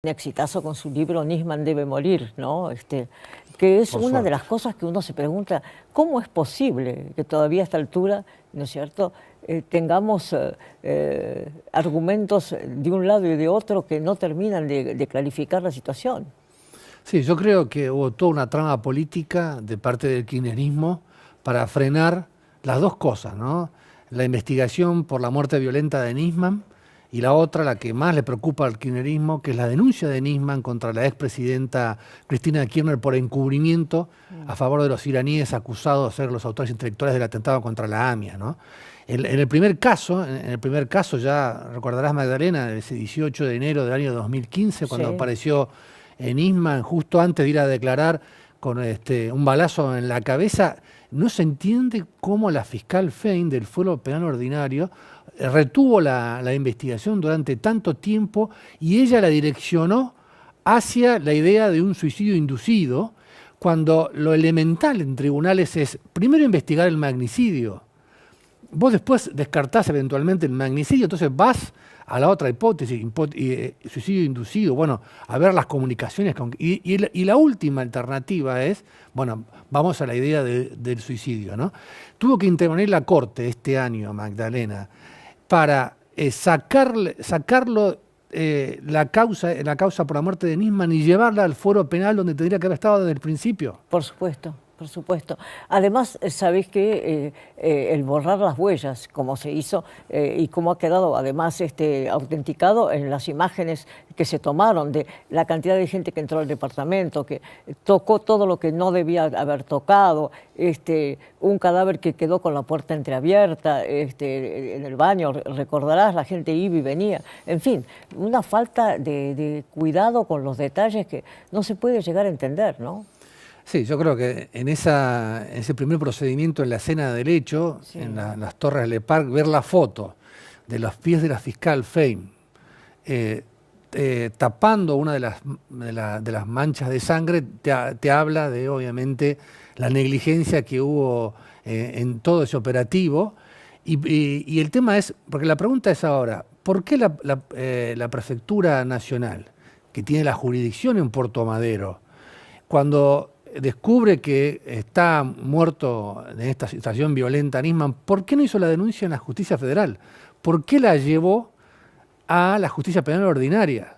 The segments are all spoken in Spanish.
Un exitazo con su libro Nisman debe morir, ¿no? Que es una de las cosas que uno se pregunta, ¿cómo es posible que todavía a esta altura, ¿no es cierto?, tengamos argumentos de un lado y de otro que no terminan de clarificar la situación? Sí, yo creo que hubo toda una trama política de parte del kirchnerismo para frenar las dos cosas, ¿no? La investigación por la muerte violenta de Nisman y la otra, la que más le preocupa al kirchnerismo, que es la denuncia de Nisman contra la expresidenta Cristina Kirchner por encubrimiento a favor de los iraníes acusados de ser los autores intelectuales del atentado contra la AMIA, ¿no? En el primer caso, ya recordarás, Magdalena, ese 18 de enero del año 2015, cuando Sí. apareció Nisman justo antes de ir a declarar con un balazo en la cabeza. No se entiende cómo la fiscal Fein del Fuero Penal Ordinario retuvo la investigación durante tanto tiempo y ella la direccionó hacia la idea de un suicidio inducido, cuando lo elemental en tribunales es primero investigar el magnicidio. Vos después descartás eventualmente el magnicidio, entonces vas a la otra hipótesis, suicidio inducido, bueno, a ver las comunicaciones. Y la última alternativa es, bueno, vamos a la idea del suicidio, ¿no? Tuvo que intervenir la Corte este año, Magdalena, para sacarlo la causa por la muerte de Nisman y llevarla al fuero penal donde tendría que haber estado desde el principio. Por supuesto. Por supuesto. Además, sabéis que el borrar las huellas, como se hizo y cómo ha quedado además autenticado en las imágenes que se tomaron de la cantidad de gente que entró al departamento, que tocó todo lo que no debía haber tocado, un cadáver que quedó con la puerta entreabierta en el baño, recordarás, la gente iba y venía. En fin, una falta de cuidado con los detalles que no se puede llegar a entender, ¿no? Sí, yo creo que en ese primer procedimiento, en la escena del hecho, sí, en las Torres Le Parc, ver la foto de los pies de la fiscal Fein tapando una de las manchas de sangre, te habla de, obviamente, la negligencia que hubo en todo ese operativo. Y el tema es, porque la pregunta es ahora, ¿por qué la Prefectura Nacional, que tiene la jurisdicción en Puerto Madero, cuando descubre que está muerto en esta situación violenta Nisman, ¿por qué no hizo la denuncia en la justicia federal? ¿Por qué la llevó a la justicia penal ordinaria?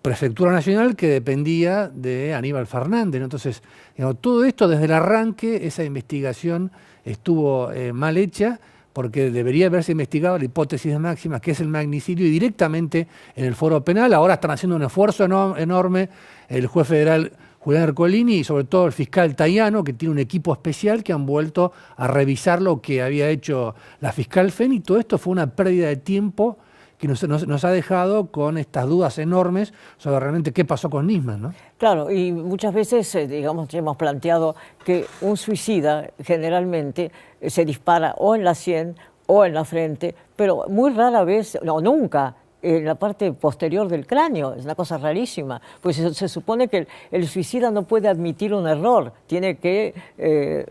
Prefectura Nacional que dependía de Aníbal Fernández, ¿no? Entonces, digamos, todo esto desde el arranque, esa investigación estuvo mal hecha, porque debería haberse investigado la hipótesis de máxima, que es el magnicidio, y directamente en el foro penal. Ahora están haciendo un esfuerzo enorme el juez federal Julián Ercolini y sobre todo el fiscal Tayano, que tiene un equipo especial que han vuelto a revisar lo que había hecho la fiscal Fein, y todo esto fue una pérdida de tiempo que nos ha dejado con estas dudas enormes sobre realmente qué pasó con Nisman, ¿no? Claro, y muchas veces, digamos, hemos planteado que un suicida generalmente se dispara o en la sien o en la frente, pero muy rara vez, no, nunca, en la parte posterior del cráneo. Es una cosa rarísima, pues se supone que el suicida no puede admitir un error, tiene que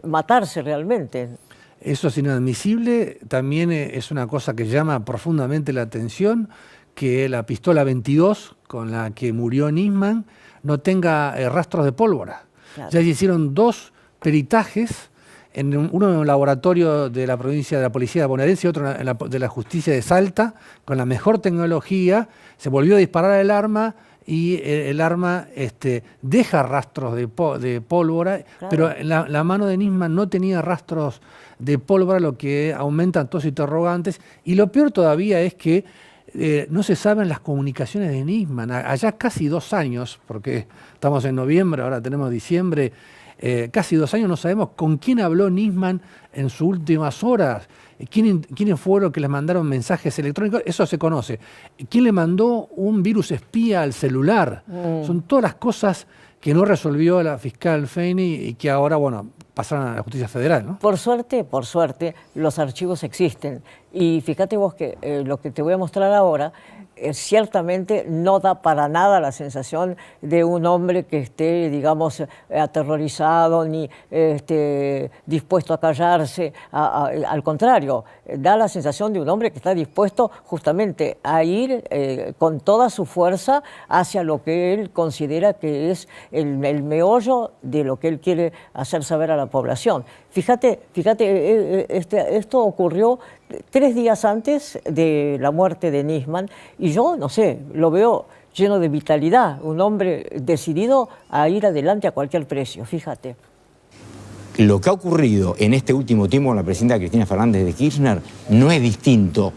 matarse realmente. Eso es inadmisible. También es una cosa que llama profundamente la atención, que la pistola 22 con la que murió Nisman no tenga rastros de pólvora. Claro. Ya se hicieron 2 peritajes, uno en un laboratorio de la provincia de la policía bonaerense y otro de la justicia de Salta, con la mejor tecnología. Se volvió a disparar el arma y el arma deja rastros de pólvora, claro, pero la mano de Nisman no tenía rastros de pólvora, lo que aumenta todos los interrogantes. Y lo peor todavía es que no se saben las comunicaciones de Nisman. Allá casi 2 años, porque estamos en noviembre, ahora tenemos diciembre, casi 2 años no sabemos con quién habló Nisman en sus últimas horas, quiénes fueron que les mandaron mensajes electrónicos, eso se conoce. ¿Quién le mandó un virus espía al celular? Son todas las cosas que no resolvió la fiscal Fein y que ahora, bueno, pasaron a la justicia federal, ¿no? Por suerte, los archivos existen. Y fíjate vos que lo que te voy a mostrar ahora ciertamente no da para nada la sensación de un hombre que esté, digamos, aterrorizado ni dispuesto a callarse. Al contrario, da la sensación de un hombre que está dispuesto justamente a ir con toda su fuerza hacia lo que él considera que es el meollo de lo que él quiere hacer saber a la población. Fíjate, esto ocurrió 3 días antes de la muerte de Nisman y yo, no sé, lo veo lleno de vitalidad, un hombre decidido a ir adelante a cualquier precio, fíjate. Lo que ha ocurrido en este último tiempo con la presidenta Cristina Fernández de Kirchner no es distinto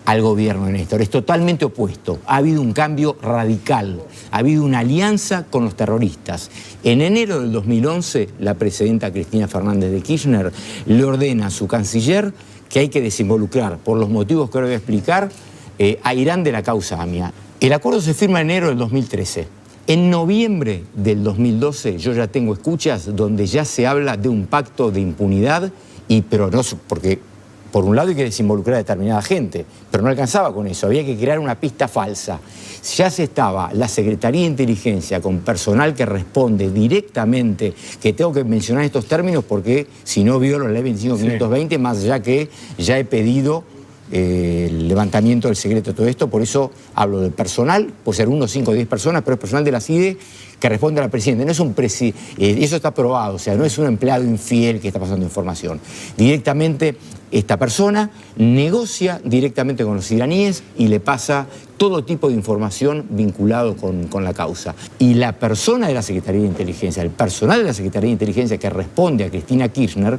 al gobierno de Néstor, es totalmente opuesto. Ha habido un cambio radical, ha habido una alianza con los terroristas. En enero del 2011, la presidenta Cristina Fernández de Kirchner le ordena a su canciller que hay que desinvolucrar, por los motivos que ahora voy a explicar, a Irán de la causa AMIA. El acuerdo se firma en enero del 2013. En noviembre del 2012 yo ya tengo escuchas donde ya se habla de un pacto de impunidad, pero no porque por un lado hay que desinvolucrar a determinada gente, pero no alcanzaba con eso, había que crear una pista falsa. Ya se estaba la Secretaría de Inteligencia con personal que responde directamente, que tengo que mencionar estos términos porque si no violo la ley 25.520, más allá que ya he pedido el levantamiento del secreto de todo esto, por eso hablo del personal, puede ser 1, 5, 10 personas, pero es personal de la CIDE que responde a la presidenta, no es un eso está probado, o sea, no es un empleado infiel que está pasando información. Directamente esta persona negocia directamente con los iraníes y le pasa todo tipo de información vinculado con la causa. Y la persona de la Secretaría de Inteligencia, el personal de la Secretaría de Inteligencia que responde a Cristina Kirchner,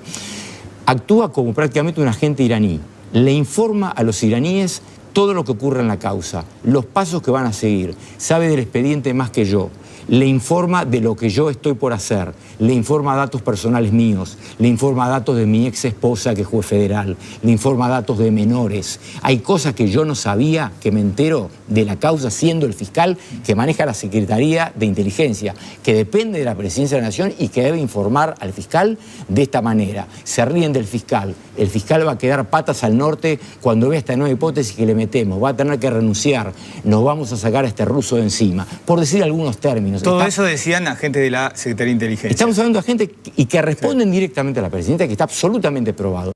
actúa como prácticamente un agente iraní. Le informa a los iraníes todo lo que ocurre en la causa, los pasos que van a seguir, sabe del expediente más que yo, le informa de lo que yo estoy por hacer, le informa datos personales míos, le informa datos de mi ex esposa que es juez federal, le informa datos de menores. Hay cosas que yo no sabía, que me entero de la causa siendo el fiscal que maneja la Secretaría de Inteligencia, que depende de la Presidencia de la Nación y que debe informar al fiscal de esta manera. Se ríen del fiscal. El fiscal va a quedar patas al norte cuando vea esta nueva hipótesis que le metemos. Va a tener que renunciar. Nos vamos a sacar a este ruso de encima. Por decir algunos términos. Todo eso decían agentes de la Secretaría de Inteligencia. Estamos hablando de agentes y que responden directamente a la presidenta, que está absolutamente probado.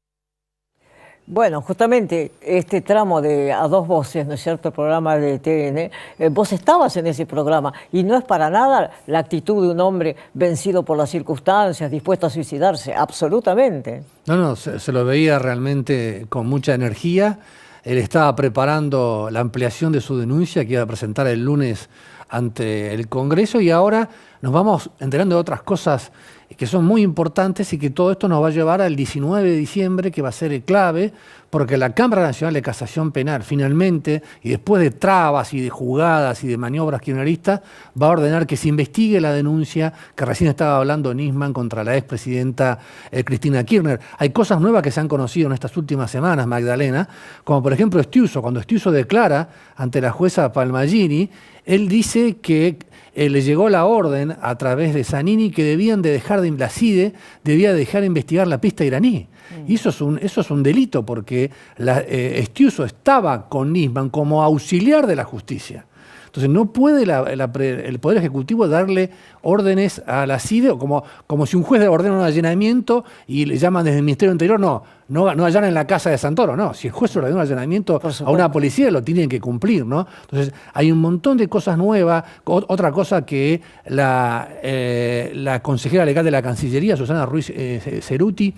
Bueno, justamente este tramo de A Dos Voces, ¿no es cierto?, el programa de TN, vos estabas en ese programa y no es para nada la actitud de un hombre vencido por las circunstancias, dispuesto a suicidarse, absolutamente. No, se lo veía realmente con mucha energía. Él estaba preparando la ampliación de su denuncia que iba a presentar el lunes ante el Congreso y ahora nos vamos enterando de otras cosas que son muy importantes y que todo esto nos va a llevar al 19 de diciembre, que va a ser el clave, porque la Cámara Nacional de Casación Penal finalmente, y después de trabas y de jugadas y de maniobras kirchneristas, va a ordenar que se investigue la denuncia que recién estaba hablando Nisman contra la expresidenta Cristina Kirchner. Hay cosas nuevas que se han conocido en estas últimas semanas, Magdalena, como por ejemplo Estiuso. Cuando Estiuso declara ante la jueza Palmagini, él dice que le llegó la orden a través de Zanini que debían de dejar de la CIDE, debía dejar de investigar la pista iraní. Y eso es un delito porque Estiuso estaba con Nisman como auxiliar de la justicia. Entonces no puede el Poder Ejecutivo darle órdenes a la CIDE, como si un juez ordena un allanamiento y le llaman desde el Ministerio del Interior, no allanen la casa de Santoro, no. Si el juez ordena un allanamiento a una policía, lo tienen que cumplir, ¿no? Entonces hay un montón de cosas nuevas. Otra cosa que la consejera legal de la Cancillería, Susana Ruiz Ceruti,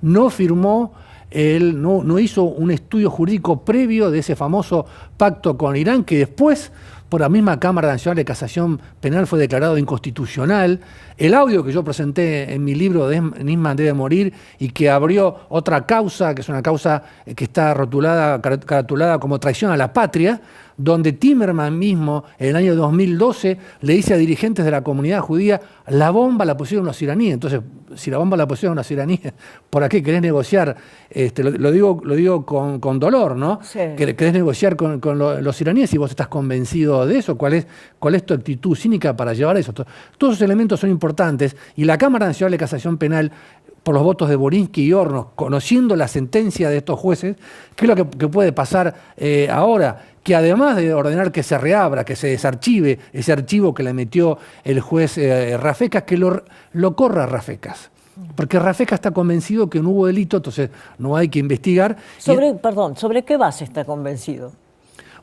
no firmó, no hizo un estudio jurídico previo de ese famoso pacto con Irán, que después, por la misma Cámara Nacional de Casación Penal, fue declarado inconstitucional. El audio que yo presenté en mi libro de Nisman debe morir y que abrió otra causa, que es una causa que está caratulada como traición a la patria, donde Timerman mismo, en el año 2012, le dice a dirigentes de la comunidad judía, la bomba la pusieron los iraníes. Entonces, si la bomba la pusieron los iraníes, ¿por qué querés negociar? Lo digo con dolor, ¿no? Sí. Querés negociar con los iraníes y vos estás convencido de eso. ¿Cuál es tu actitud cínica para llevar eso? Todos esos elementos son importantes y la Cámara Nacional de Casación Penal, por los votos de Borinsky y Hornos, conociendo la sentencia de estos jueces, ¿qué es lo que puede pasar ahora? Que además de ordenar que se reabra, que se desarchive ese archivo que le metió el juez Rafecas, que lo corra Rafecas. Porque Rafecas está convencido que no hubo delito, entonces no hay que investigar. Perdón, ¿sobre qué base está convencido?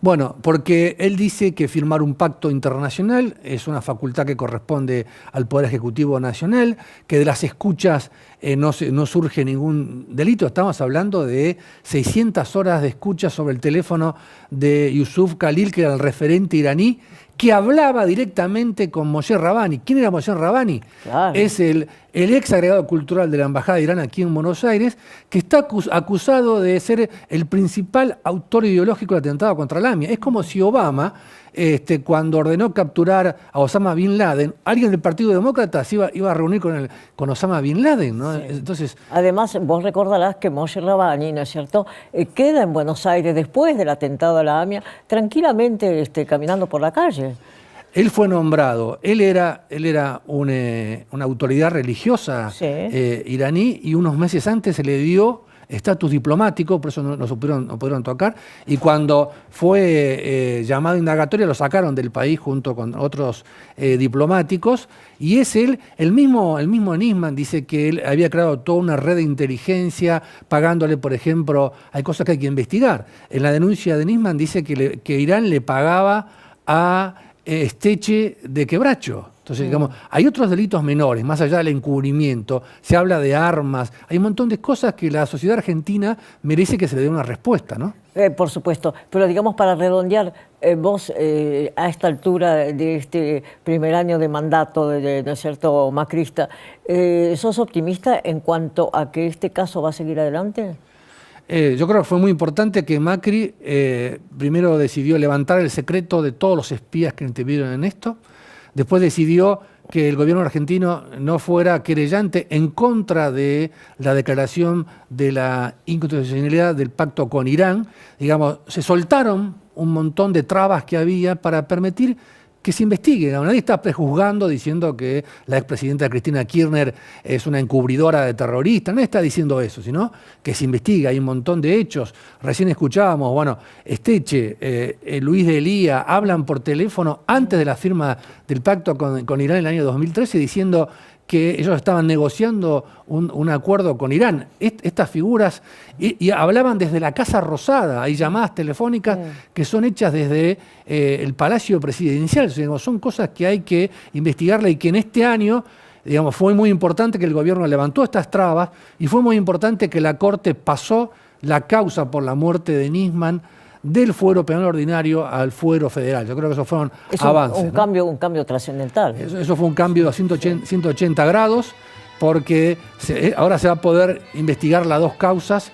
Bueno, porque él dice que firmar un pacto internacional es una facultad que corresponde al Poder Ejecutivo Nacional, que de las escuchas no surge ningún delito. Estamos hablando de 600 horas de escucha sobre el teléfono de Yusuf Khalil, que era el referente iraní, que hablaba directamente con Moshe Rabani. ¿Quién era Moshe Rabani? Claro. Es el ex agregado cultural de la Embajada de Irán aquí en Buenos Aires, que está acusado de ser el principal autor ideológico del atentado contra la AMIA. Es como si Obama, cuando ordenó capturar a Osama Bin Laden, alguien del Partido Demócrata se iba a reunir con Osama Bin Laden, ¿no? Sí. Entonces, además, vos recordarás que Moshe Rabani, ¿no es cierto?, queda en Buenos Aires después del atentado a la AMIA, tranquilamente caminando por la calle. él fue nombrado, él era una autoridad religiosa Sí. Iraní, y unos meses antes se le dio estatus diplomático, por eso no pudieron tocar, y cuando fue llamado a indagatoria lo sacaron del país junto con otros diplomáticos, y es él, el mismo Nisman dice que él había creado toda una red de inteligencia, pagándole, por ejemplo, hay cosas que hay que investigar. En la denuncia de Nisman dice que Irán le pagaba a Esteche de Quebracho. Entonces, digamos, hay otros delitos menores, más allá del encubrimiento, se habla de armas, hay un montón de cosas que la sociedad argentina merece que se le dé una respuesta, ¿no? Por supuesto, pero digamos, para redondear, vos a esta altura de este primer año de mandato, ¿no es cierto?, macrista, ¿sos optimista en cuanto a que este caso va a seguir adelante? Yo creo que fue muy importante que Macri primero decidió levantar el secreto de todos los espías que intervinieron en esto. Después decidió que el gobierno argentino no fuera querellante en contra de la declaración de la inconstitucionalidad del pacto con Irán. Digamos, se soltaron un montón de trabas que había para permitir que se investigue. Nadie está prejuzgando diciendo que la expresidenta Cristina Kirchner es una encubridora de terroristas. Nadie está diciendo eso, sino que se investiga. Hay un montón de hechos. Recién escuchábamos, bueno, Esteche, Luis de Elía, hablan por teléfono antes de la firma del pacto con Irán en el año 2013 diciendo que ellos estaban negociando un acuerdo con Irán. Estas figuras, y hablaban desde la Casa Rosada, hay llamadas telefónicas que son hechas desde el Palacio Presidencial. O sea, son cosas que hay que investigarle y que en este año, digamos, fue muy importante que el gobierno levantó estas trabas y fue muy importante que la Corte pasó la causa por la muerte de Nisman del fuero penal ordinario al fuero federal. Yo creo que esos fueron avances. Un cambio trascendental. Eso fue un cambio a 180 grados, porque ahora se va a poder investigar las dos causas.